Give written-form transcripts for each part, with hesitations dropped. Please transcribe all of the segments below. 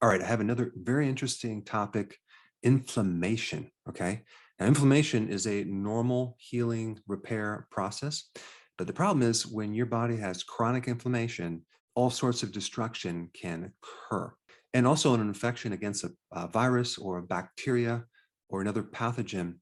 All right, I have another very interesting topic, inflammation. Okay. Now, inflammation is a normal healing repair process. But the problem is when your body has chronic inflammation, all sorts of destruction can occur. And also an infection against a virus or a bacteria or another pathogen,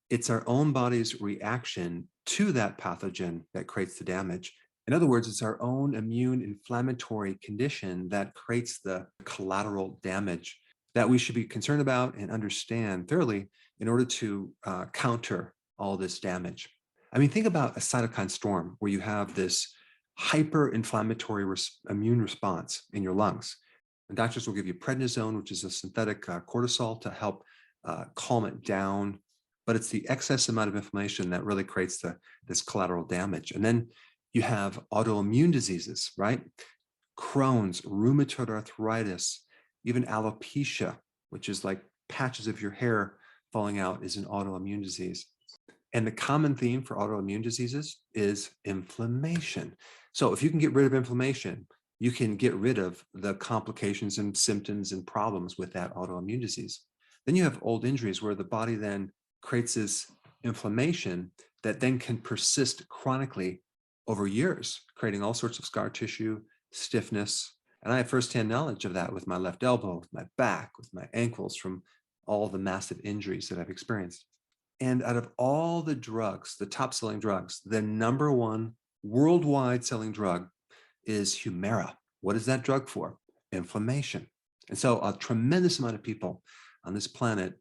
it's our own body's reaction to that pathogen that creates the damage. In other words, it's our own immune inflammatory condition that creates the collateral damage that we should be concerned about and understand thoroughly in order to counter all this damage. I mean, think about a cytokine storm where you have this hyper-inflammatory immune response in your lungs. And doctors will give you prednisone, which is a synthetic cortisol to help calm it down, but it's the excess amount of inflammation that really creates this collateral damage. And then you have autoimmune diseases, right? Crohn's, rheumatoid arthritis, even alopecia, which is like patches of your hair falling out, is an autoimmune disease. And the common theme for autoimmune diseases is inflammation. So if you can get rid of inflammation, you can get rid of the complications and symptoms and problems with that autoimmune disease. Then you have old injuries where the body then creates this inflammation that then can persist chronically over years, creating all sorts of scar tissue, stiffness. And I have firsthand knowledge of that with my left elbow, with my back, with my ankles from all the massive injuries that I've experienced. And out of all the drugs, the top selling drugs, the number one worldwide selling drug is Humira. What is that drug for? Inflammation. And so a tremendous amount of people on this planet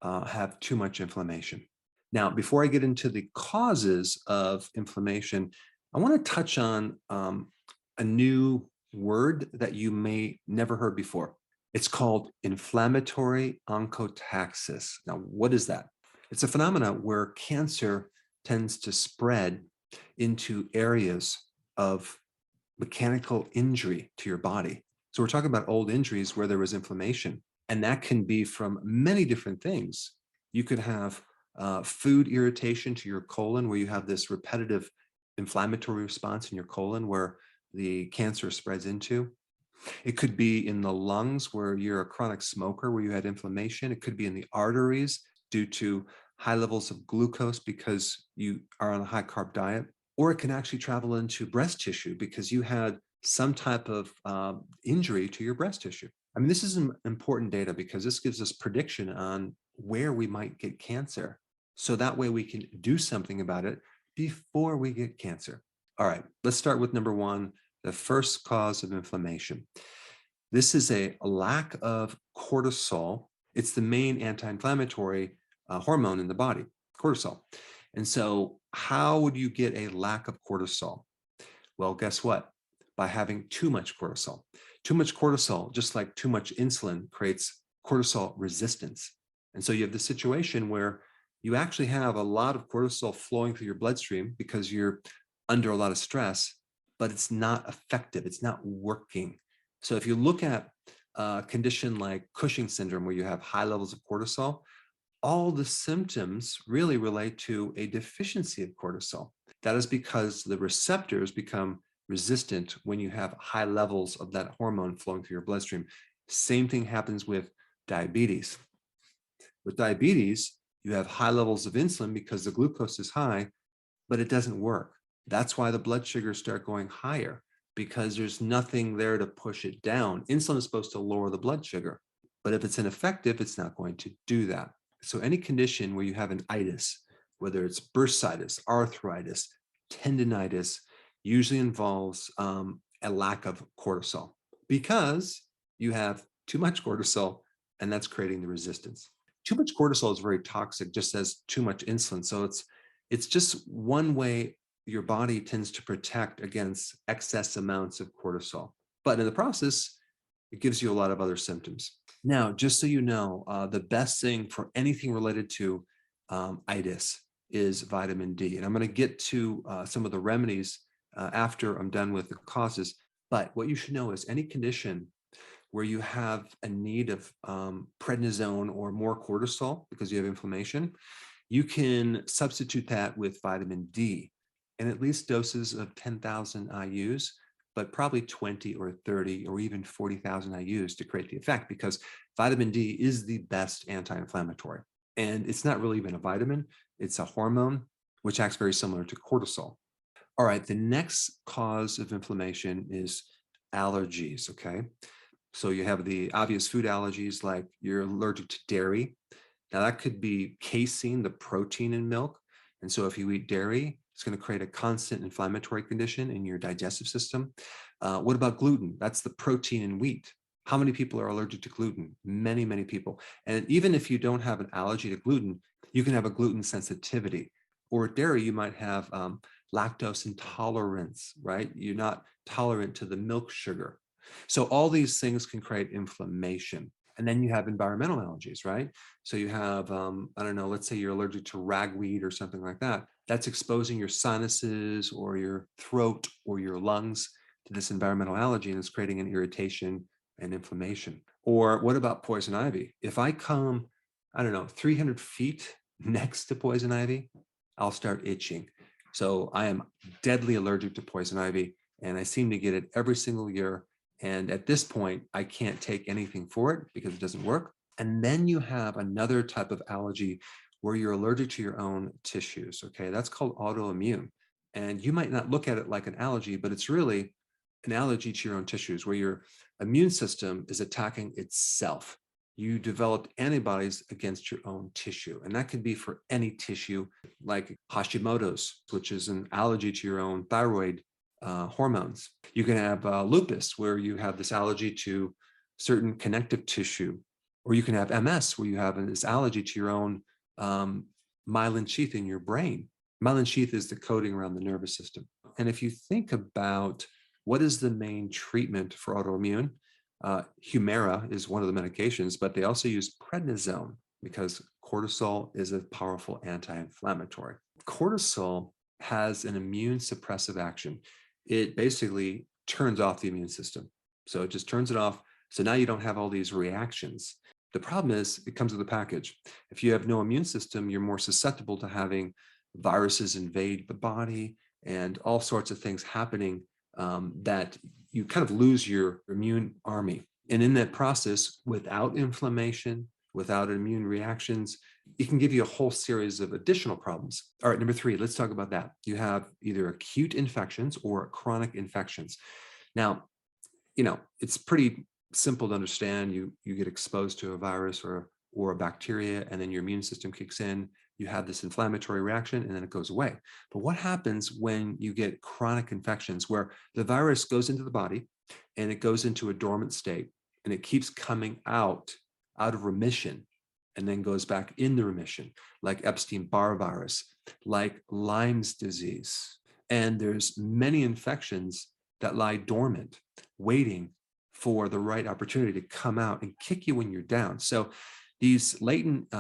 have too much inflammation. Now, before I get into the causes of inflammation, I want to touch on a new word that you may never heard before. It's called inflammatory onchotaxis. Now, what is that? It's a phenomenon where cancer tends to spread into areas of mechanical injury to your body. So we're talking about old injuries where there was inflammation, and that can be from many different things. You could have food irritation to your colon, where you have this repetitive inflammatory response in your colon where the cancer spreads into. It could be in the lungs where you're a chronic smoker, where you had inflammation. It could be in the arteries due to high levels of glucose because you are on a high carb diet. Or it can actually travel into breast tissue because you had some type of injury to your breast tissue. I mean, this is important data because this gives us prediction on where we might get cancer. So that way we can do something about it before we get cancer. All right, let's start with number one, the first cause of inflammation. This is a lack of cortisol. It's the main anti-inflammatory hormone in the body, cortisol. And so how would you get a lack of cortisol? Well, guess what? By having too much cortisol. Too much cortisol, just like too much insulin, creates cortisol resistance. And so you have the situation where you actually have a lot of cortisol flowing through your bloodstream because you're under a lot of stress, but it's not effective. It's not working. So if you look at a condition like Cushing syndrome, where you have high levels of cortisol, all the symptoms really relate to a deficiency of cortisol. That is because the receptors become resistant when you have high levels of that hormone flowing through your bloodstream. Same thing happens with diabetes. With diabetes, you have high levels of insulin because the glucose is high, but it doesn't work. That's why the blood sugars start going higher, because there's nothing there to push it down. Insulin is supposed to lower the blood sugar, but if it's ineffective, it's not going to do that. So any condition where you have an itis, whether it's bursitis, arthritis, tendinitis, usually involves a lack of cortisol because you have too much cortisol, and that's creating the resistance. Too much cortisol is very toxic, just as too much insulin. So it's just one way your body tends to protect against excess amounts of cortisol. But in the process, it gives you a lot of other symptoms. Now, just so you know, the best thing for anything related to itis is vitamin D. And I'm going to get to some of the remedies after I'm done with the causes. But what you should know is any condition where you have a need of prednisone or more cortisol because you have inflammation, you can substitute that with vitamin D. And at least doses of 10,000 IUs but probably 20 or 30 or even 40,000 IUs to create the effect, because vitamin D is the best anti-inflammatory. And it's not really even a vitamin, it's a hormone, which acts very similar to cortisol. All right, the next cause of inflammation is allergies, okay? So you have the obvious food allergies, like you're allergic to dairy. Now that could be casein, the protein in milk. And so if you eat dairy, it's going to create a constant inflammatory condition in your digestive system. What about gluten? That's the protein in wheat. How many people are allergic to gluten? Many, many people. And even if you don't have an allergy to gluten, you can have a gluten sensitivity. Or dairy, you might have lactose intolerance, right? You're not tolerant to the milk sugar. So all these things can create inflammation. And then you have environmental allergies, right? So you have, I don't know, let's say you're allergic to ragweed or something like that. That's exposing your sinuses or your throat or your lungs to this environmental allergy, and it's creating an irritation and inflammation. Or what about poison ivy? If I come, I don't know, 300 feet next to poison ivy, I'll start itching. So I am deadly allergic to poison ivy, and I seem to get it every single year. And at this point, I can't take anything for it because it doesn't work. And then you have another type of allergy where you're allergic to your own tissues. Okay, that's called autoimmune. And you might not look at it like an allergy, but it's really an allergy to your own tissues where your immune system is attacking itself. You developed antibodies against your own tissue. And that could be for any tissue, like Hashimoto's, which is an allergy to your own thyroid hormones. You can have lupus, where you have this allergy to certain connective tissue, or you can have MS, where you have this allergy to your own myelin sheath in your brain. Myelin sheath is the coating around the nervous system. And if you think about what is the main treatment for autoimmune, Humira is one of the medications, but they also use prednisone because cortisol is a powerful anti-inflammatory. Cortisol has an immune suppressive action. It basically turns off the immune system. So it just turns it off. So now you don't have all these reactions. The problem is it comes with a package. If you have no immune system, you're more susceptible to having viruses invade the body and all sorts of things happening that you kind of lose your immune army. And in that process, without inflammation, without immune reactions, it can give you a whole series of additional problems. All right, number 3, let's talk about that. You have either acute infections or chronic infections. Now, it's pretty simple to understand. You get exposed to a virus or a bacteria, and then your immune system kicks in. You have this inflammatory reaction, and then it goes away. But what happens when you get chronic infections where the virus goes into the body and it goes into a dormant state and it keeps coming out of remission and then goes back into remission, like Epstein-Barr virus, like Lyme's disease? And there's many infections that lie dormant, waiting for the right opportunity to come out and kick you when you're down. So these latent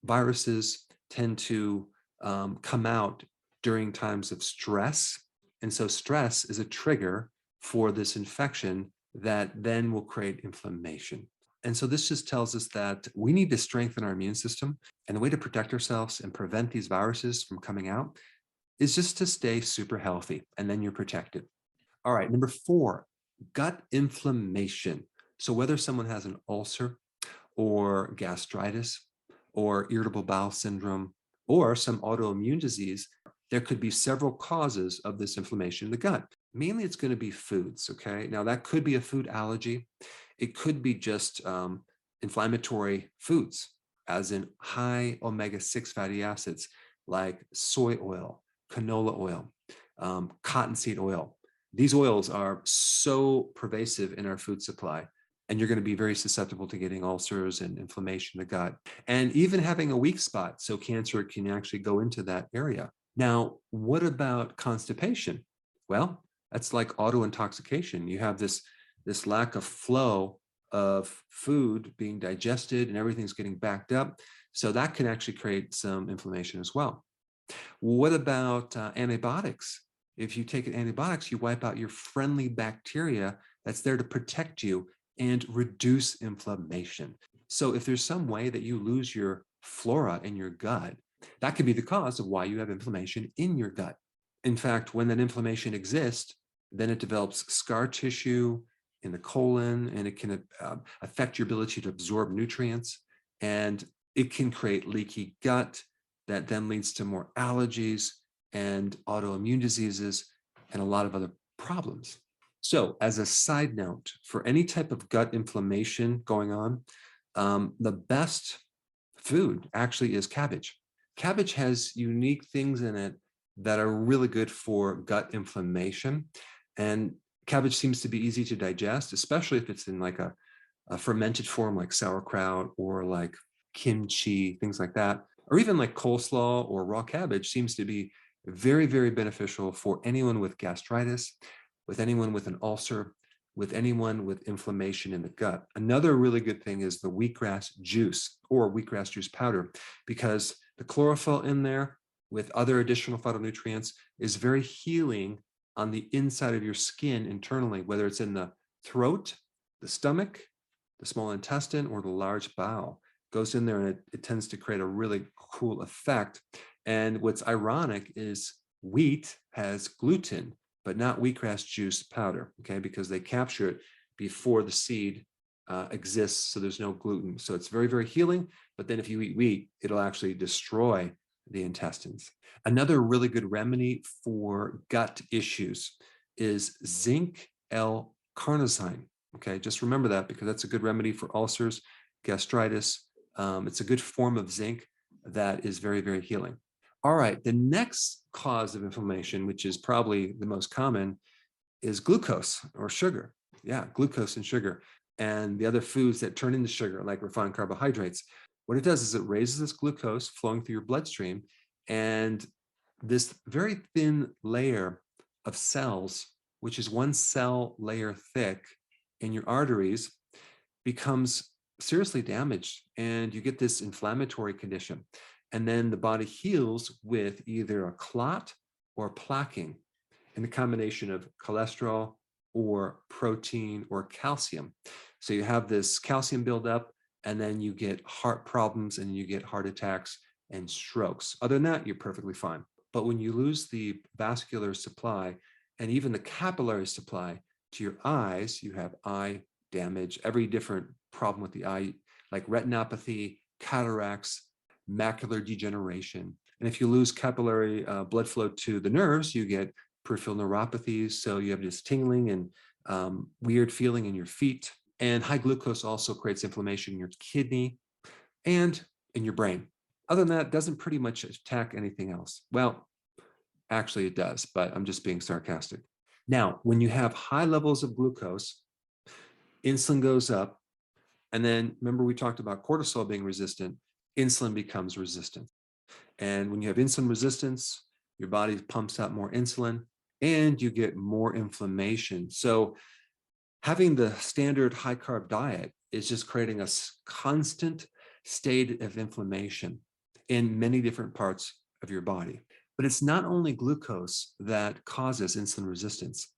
viruses tend to come out during times of stress. And so stress is a trigger for this infection that then will create inflammation. And so this just tells us that we need to strengthen our immune system. And the way to protect ourselves and prevent these viruses from coming out is just to stay super healthy, and then you're protected. All right, number 4, gut inflammation. So whether someone has an ulcer or gastritis or irritable bowel syndrome or some autoimmune disease, there could be several causes of this inflammation in the gut. Mainly it's going to be foods, okay? Now that could be a food allergy. It could be just inflammatory foods, as in high omega-6 fatty acids like soy oil, canola oil, cottonseed oil. These oils are so pervasive in our food supply, and you're going to be very susceptible to getting ulcers and inflammation in the gut, and even having a weak spot. So cancer can actually go into that area. Now, what about constipation? Well, that's like auto intoxication. You have this lack of flow of food being digested and everything's getting backed up. So that can actually create some inflammation as well. What about antibiotics? If you take antibiotics, you wipe out your friendly bacteria that's there to protect you and reduce inflammation. So if there's some way that you lose your flora in your gut, that could be the cause of why you have inflammation in your gut. In fact, when that inflammation exists, then it develops scar tissue in the colon, and it can affect your ability to absorb nutrients, and it can create leaky gut that then leads to more allergies and autoimmune diseases and a lot of other problems. So, as a side note, for any type of gut inflammation going on, the best food actually is cabbage. Cabbage has unique things in it that are really good for gut inflammation. And cabbage seems to be easy to digest, especially if it's in like a fermented form like sauerkraut or like kimchi, things like that, or even like coleslaw or raw cabbage seems to be very, very beneficial for anyone with gastritis, with anyone with an ulcer, with anyone with inflammation in the gut. Another really good thing is the wheatgrass juice or wheatgrass juice powder, because the chlorophyll in there with other additional phytonutrients is very healing on the inside of your skin internally, whether it's in the throat, the stomach, the small intestine, or the large bowel. It goes in there and it tends to create a really cool effect. And what's ironic is wheat has gluten, but not wheatgrass juice powder, okay, because they capture it before the seed exists, so there's no gluten. So it's very, very healing, but then if you eat wheat, it'll actually destroy the intestines. Another really good remedy for gut issues is zinc L-carnosine, okay? Just remember that because that's a good remedy for ulcers, gastritis. It's a good form of zinc that is very, very healing. All right, the next cause of inflammation, which is probably the most common, is glucose or sugar. Yeah, glucose and sugar and the other foods that turn into sugar, like refined carbohydrates. What it does is it raises this glucose flowing through your bloodstream, and this very thin layer of cells, which is one cell layer thick in your arteries, becomes seriously damaged, and you get this inflammatory condition. And then the body heals with either a clot or plaquing in the combination of cholesterol or protein or calcium. So you have this calcium buildup, and then you get heart problems and you get heart attacks and strokes. Other than that, you're perfectly fine. But when you lose the vascular supply and even the capillary supply to your eyes, you have eye damage, every different problem with the eye, like retinopathy, cataracts, macular degeneration. And if you lose capillary blood flow to the nerves, you get peripheral neuropathies. So you have this tingling and weird feeling in your feet. And high glucose also creates inflammation in your kidney and in your brain. Other than that, it doesn't pretty much attack anything else. Well, actually it does, but I'm just being sarcastic. Now, when you have high levels of glucose, insulin goes up. And then remember we talked about cortisol being resistant, insulin becomes resistant. And when you have insulin resistance, your body pumps out more insulin and you get more inflammation. So having the standard high carb diet is just creating a constant state of inflammation in many different parts of your body. But it's not only glucose that causes insulin resistance.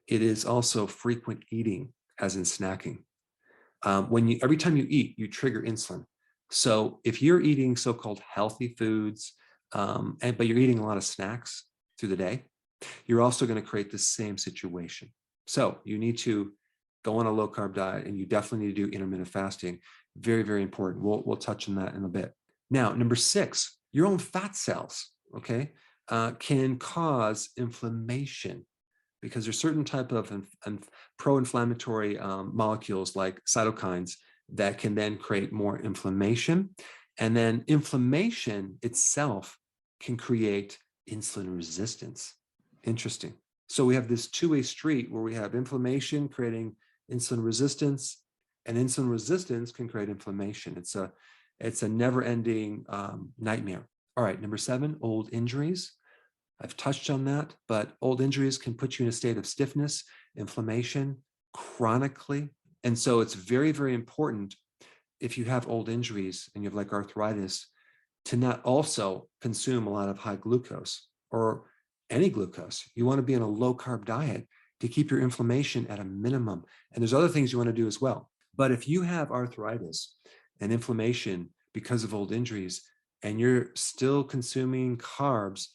It is also frequent eating, as in snacking. Every time you eat, you trigger insulin. So if you're eating so-called healthy foods, but you're eating a lot of snacks through the day, you're also going to create the same situation. So you need to go on a low carb diet, and you definitely need to do intermittent fasting. Very, very important. We'll touch on that in a bit. Now, number 6, your own fat cells, okay, can cause inflammation because there's certain type of pro-inflammatory molecules like cytokines that can then create more inflammation. And then inflammation itself can create insulin resistance. Interesting. So we have this two-way street where we have inflammation creating insulin resistance, and insulin resistance can create inflammation. It's a never-ending nightmare. All right, number 7, old injuries. I've touched on that, but old injuries can put you in a state of stiffness, inflammation, chronically. And so it's very, very important if you have old injuries and you have like arthritis to not also consume a lot of high glucose or any glucose. You want to be on a low carb diet to keep your inflammation at a minimum. And there's other things you want to do as well. But if you have arthritis and inflammation because of old injuries and you're still consuming carbs,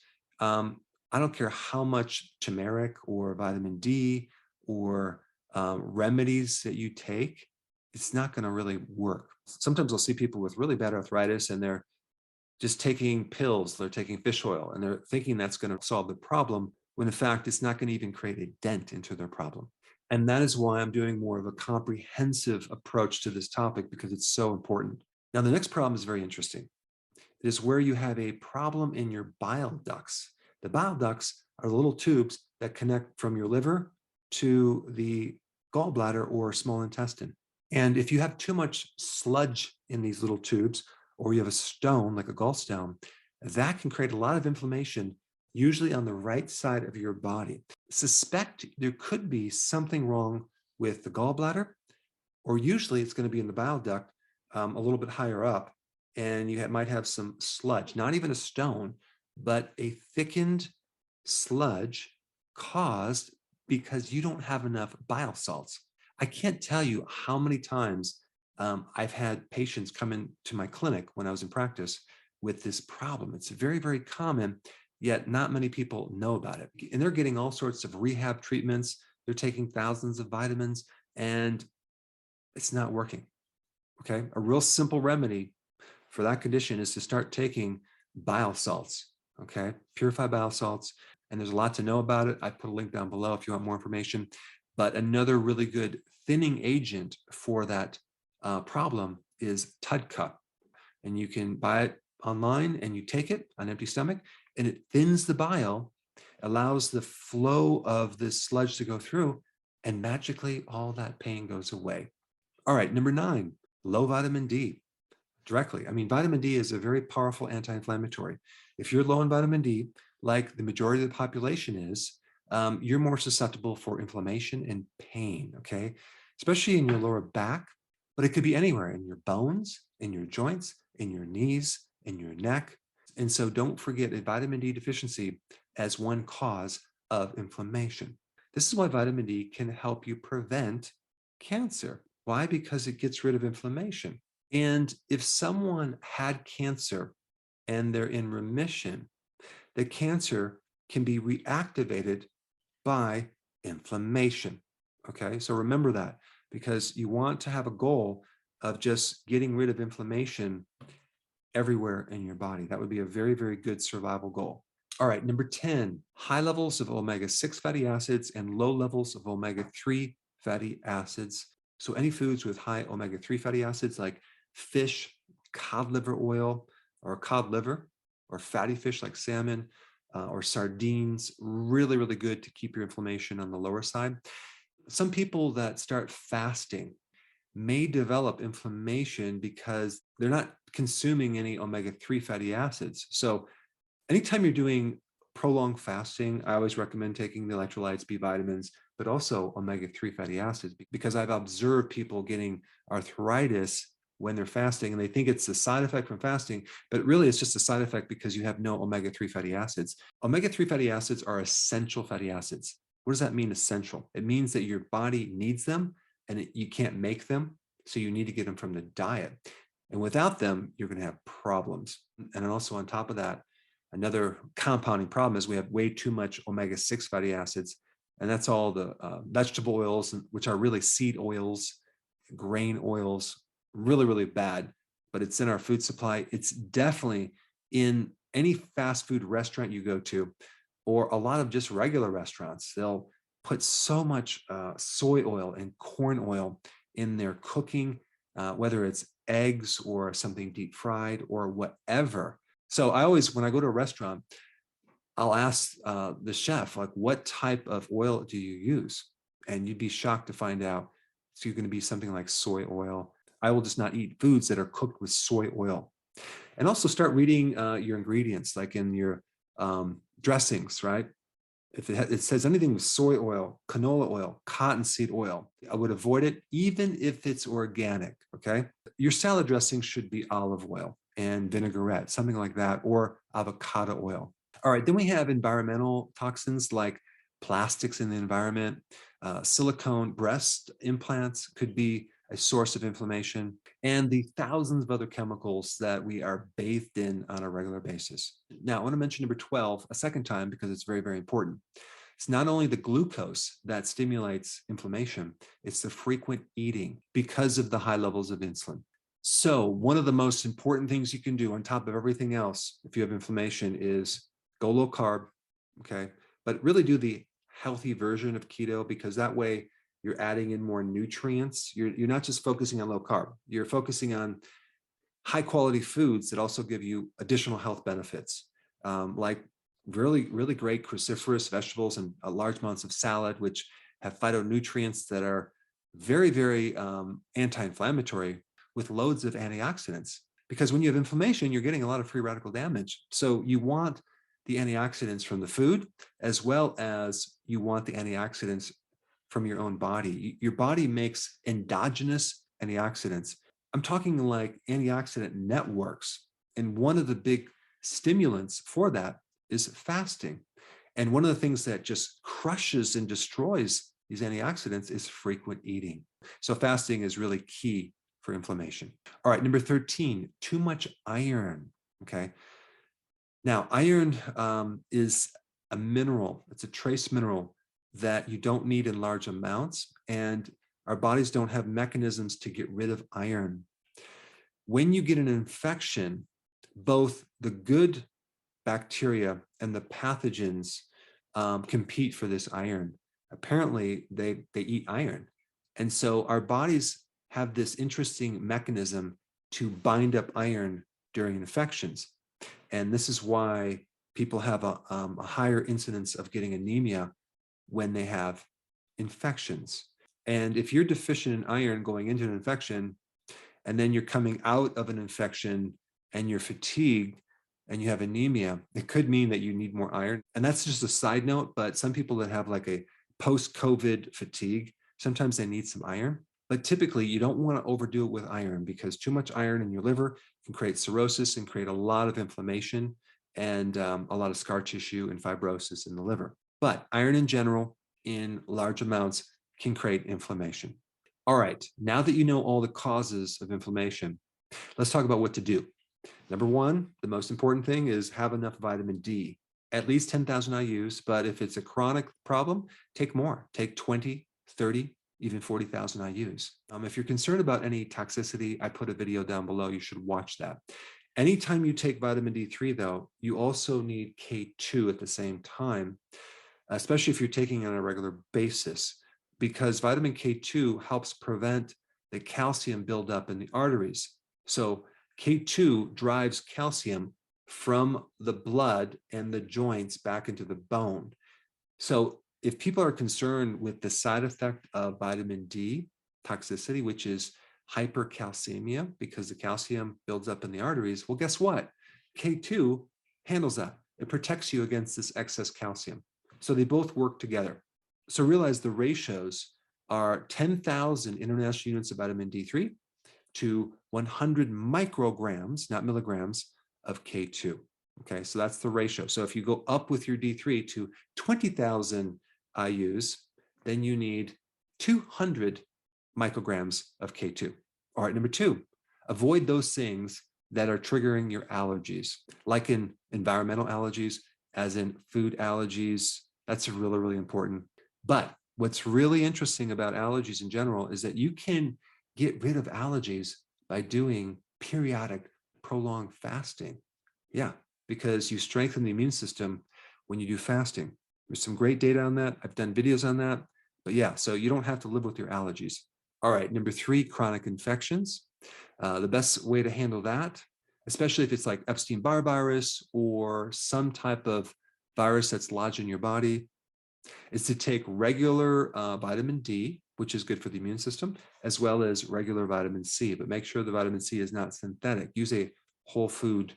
I don't care how much turmeric or vitamin D or remedies that you take, it's not going to really work. Sometimes I'll see people with really bad arthritis and they're just taking pills, they're taking fish oil, and they're thinking that's going to solve the problem, when in fact, it's not going to even create a dent into their problem. And that is why I'm doing more of a comprehensive approach to this topic because it's so important. Now, the next problem is very interesting. It is where you have a problem in your bile ducts. The bile ducts are the little tubes that connect from your liver to the gallbladder or small intestine. And if you have too much sludge in these little tubes, or you have a stone like a gallstone, that can create a lot of inflammation, usually on the right side of your body. Suspect there could be something wrong with the gallbladder, or usually it's going to be in the bile duct a little bit higher up, and you might have some sludge, not even a stone, but a thickened sludge caused because you don't have enough bile salts. I can't tell you how many times I've had patients come into my clinic when I was in practice with this problem. It's very, very common, yet not many people know about it. And they're getting all sorts of rehab treatments. They're taking thousands of vitamins, and it's not working. Okay. A real simple remedy for that condition is to start taking bile salts. Okay. Purified bile salts. And there's a lot to know about it. I put a link down below if you want more information. But another really good thinning agent for that problem is TUDCA. And you can buy it online and you take it on empty stomach, and it thins the bile, allows the flow of this sludge to go through, and magically all that pain goes away. All right, number 9, low vitamin D. Directly. I mean, vitamin D is a very powerful anti-inflammatory. If you're low in vitamin D, like the majority of the population is, you're more susceptible for inflammation and pain, okay? Especially in your lower back, but it could be anywhere, in your bones, in your joints, in your knees, in your neck. And so don't forget a vitamin D deficiency as one cause of inflammation. This is why vitamin D can help you prevent cancer. Why? Because it gets rid of inflammation. And if someone had cancer and they're in remission, the cancer can be reactivated by inflammation. Okay, so remember that, because you want to have a goal of just getting rid of inflammation everywhere in your body. That would be a very, very good survival goal. All right, number 10, high levels of omega-6 fatty acids and low levels of omega-3 fatty acids. So any foods with high omega-3 fatty acids like fish, cod liver oil, or cod liver, or fatty fish like salmon, or sardines, really, really good to keep your inflammation on the lower side. Some people that start fasting may develop inflammation because they're not consuming any omega-3 fatty acids. So anytime you're doing prolonged fasting, I always recommend taking the electrolytes, B vitamins, but also omega-3 fatty acids, because I've observed people getting arthritis when they're fasting, and they think it's a side effect from fasting, but really it's just a side effect because you have no omega-3 fatty acids. Omega-3 fatty acids are essential fatty acids. What does that mean, essential? It means that your body needs them and you can't make them, so you need to get them from the diet. And without them, you're going to have problems. And also on top of that, another compounding problem is we have way too much omega-6 fatty acids, and that's all the vegetable oils, which are really seed oils, grain oils, really, really bad, but it's in our food supply. It's definitely in any fast food restaurant you go to, or a lot of just regular restaurants. They'll put so much soy oil and corn oil in their cooking, whether it's eggs or something deep fried or whatever. So I always, when I go to a restaurant, I'll ask the chef, like, what type of oil do you use? And you'd be shocked to find out it's going to be something like soy oil. I will just not eat foods that are cooked with soy oil. And also start reading your ingredients, like in your dressings, right? If it says anything with soy oil, canola oil, cottonseed oil, I would avoid it, even if it's organic, okay? Your salad dressing should be olive oil and vinaigrette, something like that, or avocado oil. All right, then we have environmental toxins like plastics in the environment. Silicone breast implants could be a source of inflammation, and the thousands of other chemicals that we are bathed in on a regular basis. Now, I want to mention number 12 a second time because it's very, very important. It's not only the glucose that stimulates inflammation, it's the frequent eating because of the high levels of insulin. So one of the most important things you can do on top of everything else if you have inflammation is go low carb, okay? But really do the healthy version of keto, because that way you're adding in more nutrients. You're not just focusing on low carb, you're focusing on high quality foods that also give you additional health benefits, like really, really great cruciferous vegetables and large amounts of salad, which have phytonutrients that are very, very anti-inflammatory with loads of antioxidants. Because when you have inflammation, you're getting a lot of free radical damage. So you want the antioxidants from the food, as well as you want the antioxidants from your own body. Your body makes endogenous antioxidants. I'm talking like antioxidant networks. And one of the big stimulants for that is fasting. And one of the things that just crushes and destroys these antioxidants is frequent eating. So fasting is really key for inflammation. All right, number 13, too much iron, okay? Now, iron is a mineral. It's a trace mineral that you don't need in large amounts, and our bodies don't have mechanisms to get rid of iron. When you get an infection, both the good bacteria and the pathogens compete for this iron. Apparently, they eat iron. And so our bodies have this interesting mechanism to bind up iron during infections. And this is why people have a higher incidence of getting anemia when they have infections. And if you're deficient in iron going into an infection, and then you're coming out of an infection and you're fatigued and you have anemia, it could mean that you need more iron. And that's just a side note, but some people that have like a post-COVID fatigue, sometimes they need some iron. But typically, you don't want to overdo it with iron, because too much iron in your liver can create cirrhosis and create a lot of inflammation and a lot of scar tissue and fibrosis in the liver. But iron in general, in large amounts, can create inflammation. All right, now that you know all the causes of inflammation, let's talk about what to do. Number one, the most important thing is have enough vitamin D, at least 10,000 IUs. But if it's a chronic problem, take more, take 20, 30, even 40,000 IUs. If you're concerned about any toxicity, I put a video down below. You should watch that. Anytime you take vitamin D3, though, you also need K2 at the same time, especially if you're taking it on a regular basis, because vitamin K2 helps prevent the calcium buildup in the arteries. So K2 drives calcium from the blood and the joints back into the bone. So if people are concerned with the side effect of vitamin D toxicity, which is hypercalcemia, because the calcium builds up in the arteries, well, guess what? K2 handles that. It protects you against this excess calcium. So they both work together. So realize the ratios are 10,000 international units of vitamin D3 to 100 micrograms, not milligrams, of K2. Okay, so that's the ratio. So if you go up with your D3 to 20,000 IUs, then you need 200 micrograms of K2. All right, number two, avoid those things that are triggering your allergies, like in environmental allergies, as in food allergies. That's really, really important. But what's really interesting about allergies in general is that you can get rid of allergies by doing periodic prolonged fasting. Yeah, because you strengthen the immune system when you do fasting. There's some great data on that. I've done videos on that. But yeah, so you don't have to live with your allergies. All right, number three, chronic infections. The best way to handle that, especially if it's like Epstein-Barr virus or some type of virus that's lodged in your body, is to take regular vitamin D, which is good for the immune system, as well as regular vitamin C. But make sure the vitamin C is not synthetic. Use a whole food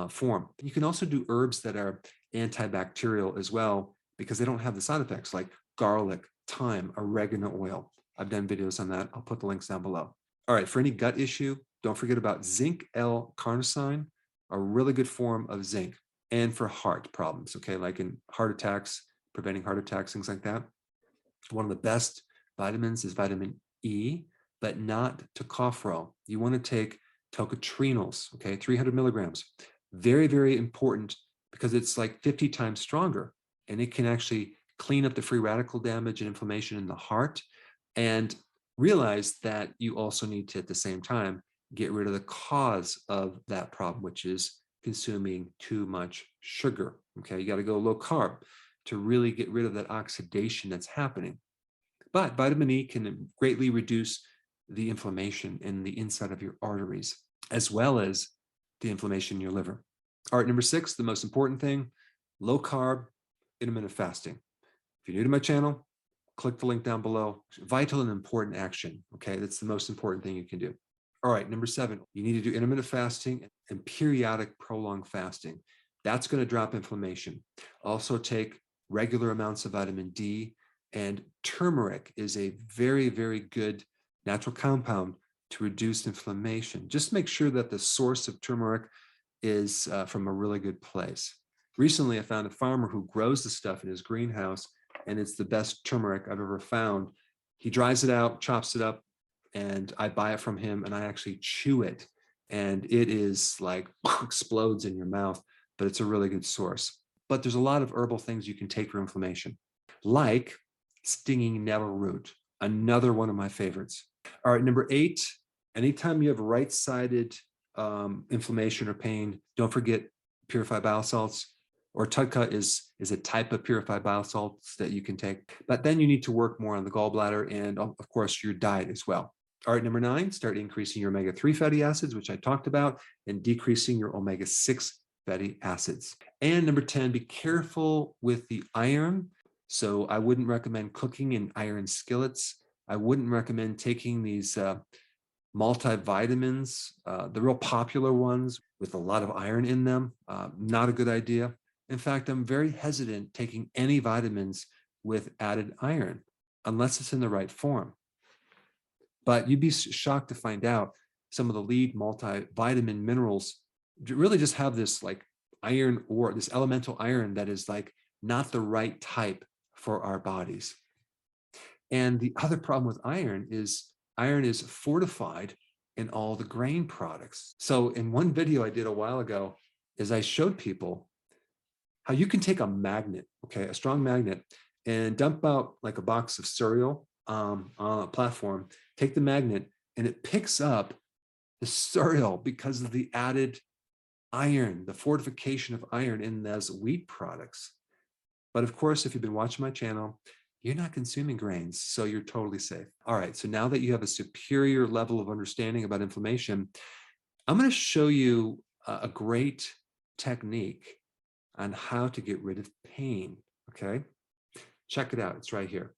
form. You can also do herbs that are antibacterial as well, because they don't have the side effects, like garlic, thyme, oregano oil. I've done videos on that. I'll put the links down below. All right, for any gut issue, don't forget about zinc L-carnosine, a really good form of zinc, and for heart problems, okay, like in heart attacks, preventing heart attacks, things like that. One of the best vitamins is vitamin E, but not tocopherol. You want to take tocotrienols, okay, 300 milligrams. Very, very important because it's like 50 times stronger, and it can actually clean up the free radical damage and inflammation in the heart. And realize that you also need to, at the same time, get rid of the cause of that problem, which is consuming too much sugar. Okay, you got to go low carb to really get rid of that oxidation that's happening. But vitamin E can greatly reduce the inflammation in the inside of your arteries, as well as the inflammation in your liver. All right, number 6, the most important thing, low carb, intermittent fasting. If you're new to my channel, click the link down below. Vital and important action, okay? That's the most important thing you can do. All right, number 7, you need to do intermittent fasting and periodic prolonged fasting. That's going to drop inflammation. Also take regular amounts of vitamin D, and turmeric is a very, very good natural compound to reduce inflammation. Just make sure that the source of turmeric is from a really good place. Recently, I found a farmer who grows the stuff in his greenhouse, and it's the best turmeric I've ever found. He dries it out, chops it up, and I buy it from him, and I actually chew it, and it is like explodes in your mouth, but it's a really good source. But there's a lot of herbal things you can take for inflammation, like stinging nettle root, another one of my favorites. All right, number 8, anytime you have right-sided inflammation or pain, don't forget purified bile salts, or TUDCA is a type of purified bile salts that you can take. But then you need to work more on the gallbladder and, of course, your diet as well. All right, number 9, start increasing your omega-3 fatty acids, which I talked about, and decreasing your omega-6 fatty acids. And number 10, be careful with the iron. So I wouldn't recommend cooking in iron skillets. I wouldn't recommend taking these multivitamins, the real popular ones with a lot of iron in them. Not a good idea. In fact, I'm very hesitant taking any vitamins with added iron unless it's in the right form. But you'd be shocked to find out some of the lead multivitamin minerals really just have this like iron, or this elemental iron that is like not the right type for our bodies. And the other problem with iron is fortified in all the grain products. So in one video I did a while ago, is I showed people how you can take a magnet, okay, a strong magnet, and dump out like a box of cereal on a platform, take the magnet, and it picks up the cereal because of the added iron, the fortification of iron in those wheat products. But of course, if you've been watching my channel, you're not consuming grains, so you're totally safe. All right, so now that you have a superior level of understanding about inflammation, I'm going to show you a great technique on how to get rid of pain, okay? Check it out, it's right here.